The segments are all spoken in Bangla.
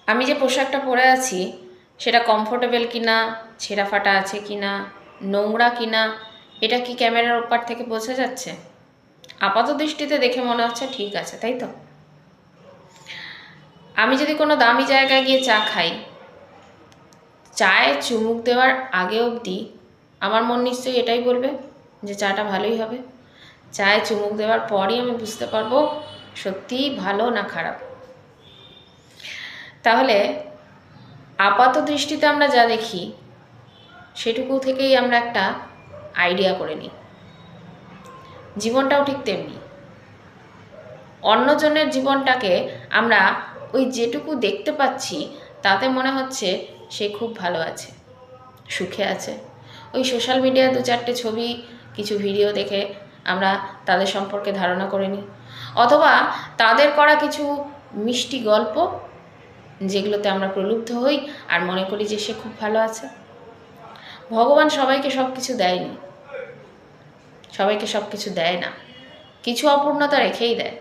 আমি যে পোশাকটা পরে আছি সেটা কমফোর্টেবল কিনা, ছেঁড়া ফাটা আছে কিনা, নোংরা কিনা, এটা কি ক্যামেরার ওপার থেকে বোঝা যাচ্ছে? আপাত দৃষ্টিতে দেখে মনে হচ্ছে ঠিক আছে, তাই তো? আমি যদি কোনো দামি জায়গায় গিয়ে চা খাই, চায়ে চুমুক দেওয়ার আগে অবধি আমার মন নিশ্চয়ই এটাই বলবে যে চাটা ভালোই হবে। চায়ে চুমুক দেওয়ার পরই আমি বুঝতে পারবো সত্যিই ভালো না খারাপ। তাহলে আপাত দৃষ্টিতে আমরা যা দেখি সেটুকু থেকেই আমরা একটা আইডিয়া করে নিই। জীবনটাও ঠিক তেমনি। অন্যজনের জীবনটাকে আমরা ওই যেটুকু দেখতে পাচ্ছি তাতে মনে হচ্ছে সে খুব ভালো আছে, সুখে আছে। ওই সোশ্যাল মিডিয়ায় 2-4টে ছবি, কিছু ভিডিও দেখে আমরা তাদের সম্পর্কে ধারণা করে নিই, অথবা তাদের করা কিছু মিষ্টি গল্প যেগুলোতে আমরা প্রলুব্ধ হই আর মনে করি যে সে খুব ভালো আছে। ভগবান সবাইকে সব কিছু দেয়নি, সবাইকে সব কিছু দেয় না, কিছু অপূর্ণতা রেখেই দেয়।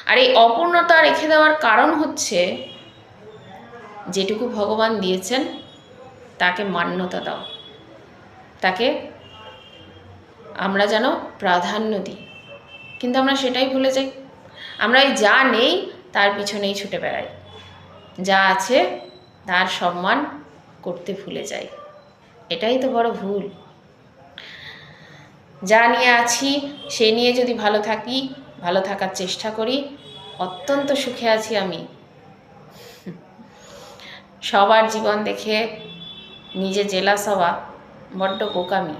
আর এই অপূর্ণতা রেখে দেওয়ার কারণ হচ্ছে যেটুকু ভগবান দিয়েছেন তাকে মান্যতা দাও, তাকে আমরা যেন প্রাধান্য দিই। কিন্তু আমরা সেটাই ভুলে যাই। আমরা এই যা নেই তার পিছনেই ছুটে বেড়াই, যা আছে তার সম্মান করতে ভুলে যাই। এটাই তো বড় ভুল। যা নিয়ে আছি সে নিয়ে যদি ভালো থাকি, ভালো থাকার চেষ্টা করি, অত্যন্ত সুখে আছি আমি। সবার জীবন দেখে নিজে জেলাস হওয়া বড্ড বোকামি।